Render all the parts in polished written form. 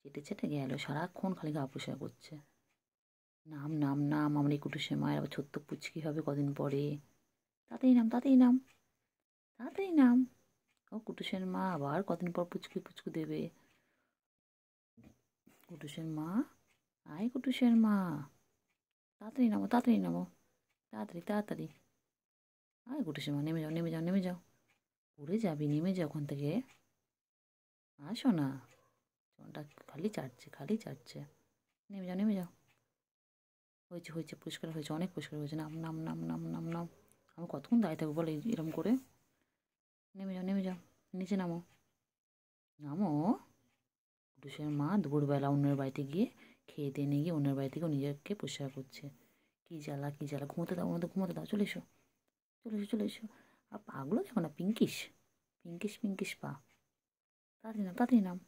চেটে চেটে গেল, সারাক্ষণ খালি গা পোষা করছে। নাম নাম নাম, আমার এই কুটুসের মায়ের আবার ছোট্ট পুচকি হবে কদিন পরে। তাড়াতাড়ি নাম, তাড়াতাড়ি নাম, তাড়াতাড়ি নাম। ও কুটুসের মা আবার কদিন পর পুচকি পুচকু দেবে। কুটুসের মা, আয় কুটুসের মা, তাড়াতাড়ি নামো, তাড়াতাড়ি নামো, তাড়াতাড়ি তাড়াতাড়ি। আয় কুটুসের মা, নেমে যাও, নেমে যাও, নেমে যাও। উড়ে যাবি, নেমে যাও ওখান থেকে। আসো না, চোনটা খালি চাটছে, খালি চাটছে। নেমে যাও, নেমে যাও। হয়েছে হয়েছে, পরিষ্কার হয়েছে, অনেক পরিষ্কার হয়েছে। নাম নাম নাম নাম নাম নাম। আমি কতক্ষণ দাঁড়িয়ে থাকবো বলে এরকম করে। নেমে যাও, নেমে যাও, নিচে নামো, নামো। কুটুসের মা দুপুরবেলা অন্যের বাড়িতে গিয়ে খেয়ে দিয়ে নিয়ে গিয়ে অন্যের বাড়ি থেকেও নিজেকে পরিষ্কার করছে। কী জ্বালা, কী জ্বালা। ঘুমোতে দাও, ওনাদের ঘুমোতে দাও। চলে এসো, চলে এসো, চলে এসো। আর পাগুলো দেখো না, পিঙ্কিশ পিঙ্কিশ পিঙ্কিশ পা। তাড়াতাড়ি নাম, তাড়াতাড়ি নাম,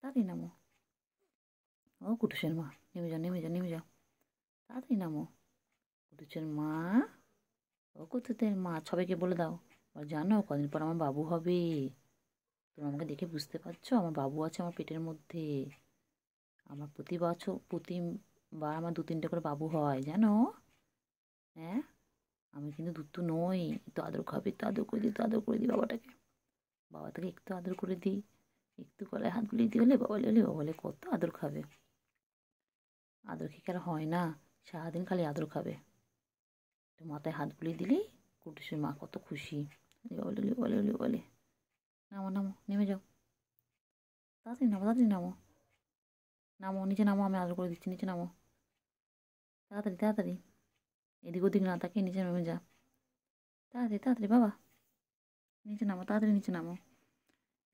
তাড়াতাড়ি নামো। ও কুটুসের মা, নেমে যাও, নেমে যাও, নেমে যাও, তাড়াতাড়ি নামো। কুটুসের মা, ও কুতুতের মা, সবাইকে বলে দাও। আর জানো কদিন পর আমার বাবু হবে। তুমি আমাকে দেখে বুঝতে পারছো, আমার বাবু আছে আমার পেটের মধ্যে। আমার প্রতিবার আমার 2-3টে করে বাবু হয় জানো। হ্যাঁ, আমি কিন্তু দুধ নই। একটু আদর খাবে, একটু আদর করে দিই, একটু আদর করে দিই বাবাটাকে। বাবাটাকে একটু আদর করে দিই, একটু গলায় হাত বুলিয়ে দিই, হলে বাবা লে বাবা লে, কত আদর খাবে। আদর খেয়ে আর হয় না, সারাদিন খালি আদর খাবে। একটু মাথায় হাত বুলিয়ে দিলেই কুটুসের মা কত খুশি। বলে বলে বলে বলে, নামো নামো, নেমে যাও, তাড়াতাড়ি নামো, তাড়াতাড়ি নামো, নামো নিচে নামো, আমি আদর করে দিচ্ছি, নিচে নামো, তাড়াতাড়ি তাড়াতাড়ি। এদিক ওদিক না তাকিয়ে নিচে নেমে যা, তাড়াতাড়ি তাড়াতাড়ি বাবা, নিচে নামো, তাড়াতাড়ি নিচে নামো।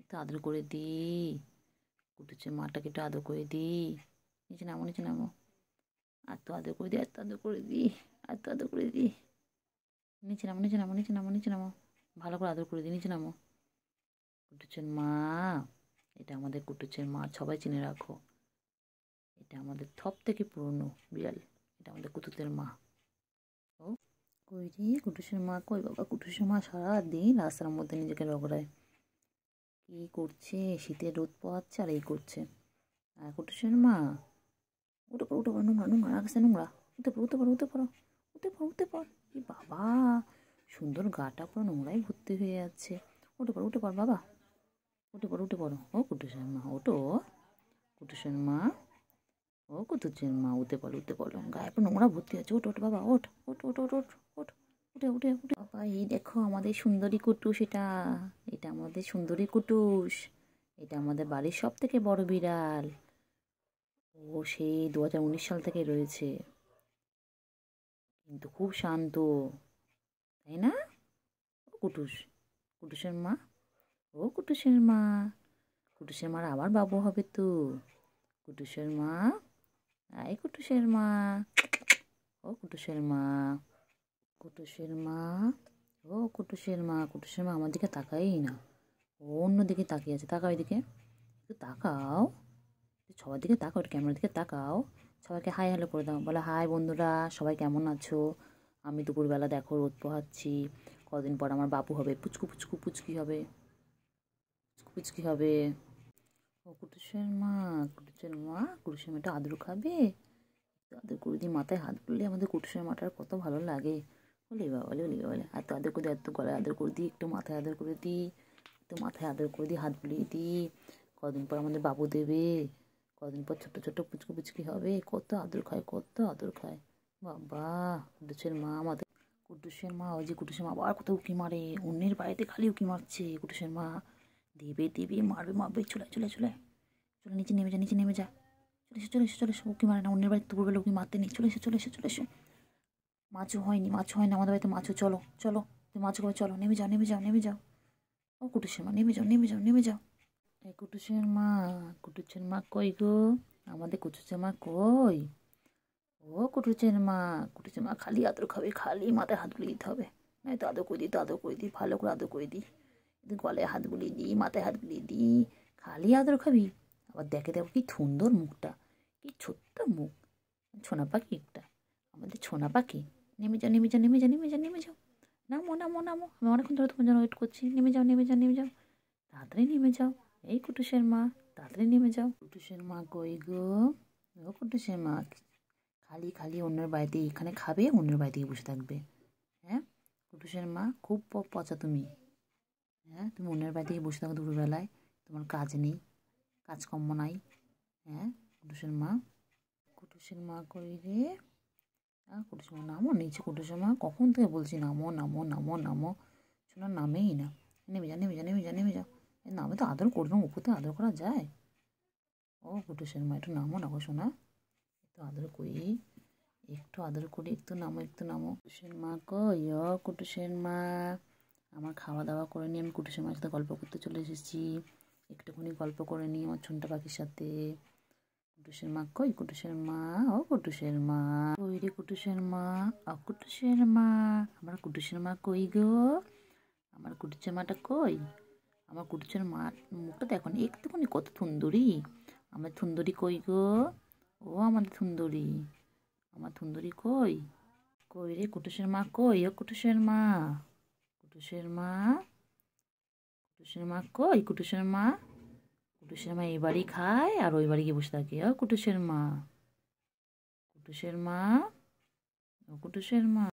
একটু আদর করে দিই, কুটুসের মাটাকে একটু আদর করে দিই। নিচে নামো, নিচে নামো। আর তো আদর করে দিই, আর তো আদর করে দিই, আর তো আদর করে দিই। নিচে নামো, নিচে নামো, নিচে নামো, নিচে নামো। ভালো করে আদর করে দিই, নিচে নামো। কুটুসের মা, এটা আমাদের কুটুসের মা, সবাই চিনে রাখো। এটা আমাদের সব থেকে পুরনো বিড়াল, এটা আমাদের কুতুতের মা। ও কই রে কুটুসের মা, কই বাবা? কুটুসের মা সারাদিন রাস্তার মধ্যে নিজেকে রগড়ায়। কী করছে? শীতের রোদ পোহাচ্ছে আর এই করছে। আর কুটুসের মা, উঠে পড়ো, উঠে পড়ো, নোংরা নোংরা রাখছে, নোংরা। উঠে পড়ো, উঠে পড়ো, উঠে পড়ো, উঠে পড়ো, উঠে পড়। কি বাবা, সুন্দর গাটা পুরো নোংরাই ভর্তি হয়ে যাচ্ছে। উঠে পড়ো, উঠে পড় বাবা, উঠে পড়ো, উঠে পড়ো। ও কুটুসের মা, ওঠো। কুটুসের মা, ও কুটুসের মা, উঠে পড়ো, উঠে পড়ো। গায়ে পুরো নোংরা ভর্তি আছে। ওঠ ওঠ বাবা, ওঠ ওঠ ওঠ ওঠ ওঠ ওঠ, উঠে উঠে উঠে। বাবা এই দেখো আমাদের সুন্দরী কুটুস, এটা এটা আমাদের সুন্দরী কুটুস। এটা আমাদের বাড়ির সব থেকে বড় বিড়াল। ও সেই 2019 সাল থেকে রয়েছে, কিন্তু খুব শান্ত, তাই না? ও কুটুস, কুটুসের মা, ও কুটুসের মা, কুটুসের মার আবার বাবু হবে তো। কুটুসের মা, আয় কুটুসের মা, ও কুটুসের মা, কুটুসের মা, ও কুটুসের মা। কুটুসের মা আমার দিকে তাকাই না, ও অন্য দিকে তাকিয়ে আছে। তাকাও এদিকে, একটু তাকাও, সবার দিকে তাকাও, একটু ক্যামেরার দিকে তাকাও। সবাইকে হাই হ্যালো করে দাও, বলো হাই বন্ধুরা, সবাই কেমন আছো? আমি দুপুরবেলা দেখো রোদ পোহাচ্ছি, কদিন পর আমার বাবু হবে, পুচকু পুচকু পুচকি হবে, পুচকু পুচকি হবে। ও কুটুসের মা, কুটুসের মা, কুটুসের মাটা আদর খাবে, আদর করে দিই। মাথায় হাত বুললে আমাদের কুটুসের মাটার কত ভালো লাগে। বলি বাবা, বলে বলি বলে, এত আদর করে দিই, এত গলায় আদর করে দিই, একটু মাথায় আদর করে দিই, একটু মাথায় আদর করে দিই, হাত বুলিয়ে দিই। কদিন পর আমাদের বাবু দেবে, কদিন পর ছোট ছোট পুচকু পুচকি হবে, কত আদর খায়, কত আদর খায়। বাবা কুটুসের মা আমাদের, কুটুসের মা, ওই যে কুটুসের মা আবার কোথাও উঁকি মারে, অন্যের বাড়িতে খালি উঁকি মারছে। কুটুসের মা দেবে দেবে, মারবে মারবে, চলে চলে চলে চলে, নিচে নেমে যা, নিচে নেমে যা। চলে এসো, চলে এসো, চলে এসো। উঁকি মারে না, অন্যের বাড়িতে দুপুরবেলা উঁকি মারতে নেই। চলে এসো, চলে এসো, চলে এসো। মাছও হয়নি, মাছও হয়নি আমাদের বাড়িতে, মাছও। চলো চলো, তুমি মাছও খাবে, চলো নেমে যাও, নেমে যাও, নেমে যাও। ও কুটুসের মা, নেমে যাও, নেমে যাও, নেমে যাও। এই কুটুসের মা, কুটুসের মা কই গো? আমাদের কুটুসের মা কই? ও কুটুসের মা, কুটুসের মা খালি আদর খাবে, খালি মাথায় হাত বুলিয়ে দিতে হবে। নয় তো আদর করে দিই, তো আদর করে দিই, ভালো করে আদর করে দিই, গলায় হাত বুলিয়ে দিই, মাথায় হাত বুলিয়ে দিই, খালি আদর খাবি। আবার দেখে দেখো কি সুন্দর মুখটা, কি ছোট্ট মুখ, ছোনা পাখি একটা, আমাদের ছোনা পাখি। নেমে যাও, নেমে যাও, নেমে যাও, নেমে যাও, নেমে যাও। নামো নামো নামো, আমি অনেকক্ষণ ধরে তোমার জন্য ওয়েট করছি। নেমে যাও, নেমে যাও, নেমে যাও, তাড়াতাড়ি নেমে যাও। এই কুটুসের মা, তাড়াতাড়ি নেমে যাও। কুটুসের মা কই গো? ও কুটুসের মা, খালি খালি অন্যের বাড়িতে এখানে খাবে, অন্যের বাড়িতে বসে থাকবে। হ্যাঁ কুটুসের মা, খুব পচা তুমি। হ্যাঁ তুমি অন্যের বাড়িতে বসে থাকো দুপুরবেলায়, তোমার কাজ নেই, কাজকর্ম নাই। হ্যাঁ কুটুসের মা, কুটুসের মা কই রে? কুটুসের মা নামো নিচে। কুটুসের মা কখন থেকে বলছি নামো নামো নামো নামো, শোনা নামেই না। নেমে যা নেমে যা নেমে যা নেমে যা, নামে তো আদর করবে, উপর থেকে আদর করা যায়? ও কুটুসের মা একটু নামো না গো শোনা, একটু আদর করি, একটু আদর করি, একটু নামো একটু নামো। কুটুসের মা কই? ও কুটুসের মা, আমার খাওয়া দাওয়া করে নিয়ে আমি কুটুসের মার সাথে গল্প করতে চলে এসেছি। একটুখানি গল্প করে নিই আমার ঝুনটা পাখির সাথে। কুটুসের মা কই? কুটুসের মা, ও কুটুসের মা কই রে? কুটুসের মা, ও কুটুসের মা, আমার কুটুসের মা কই গো? আমার কুটুসের মাটা কই? আমার কুটুসের মা মুখটা দেখো না একটুখানি, কত থুন্দুরি। আমার থুন্দুরি কই গো? ও আমাদের থুন্দুরি, আমার থুন্দুরি কই? কই রে কুটুসের মা কই? ও কুটুসের মা, কুটুসের মা, কুটুসের মা কই? কুটুসের মা, কুটুসের মা এই বাড়ি খায় আর ওই বাড়ি গিয়ে বসে থাকে। ও কুটুসের মা, কুটুসের মা, ও কুটুসের মা।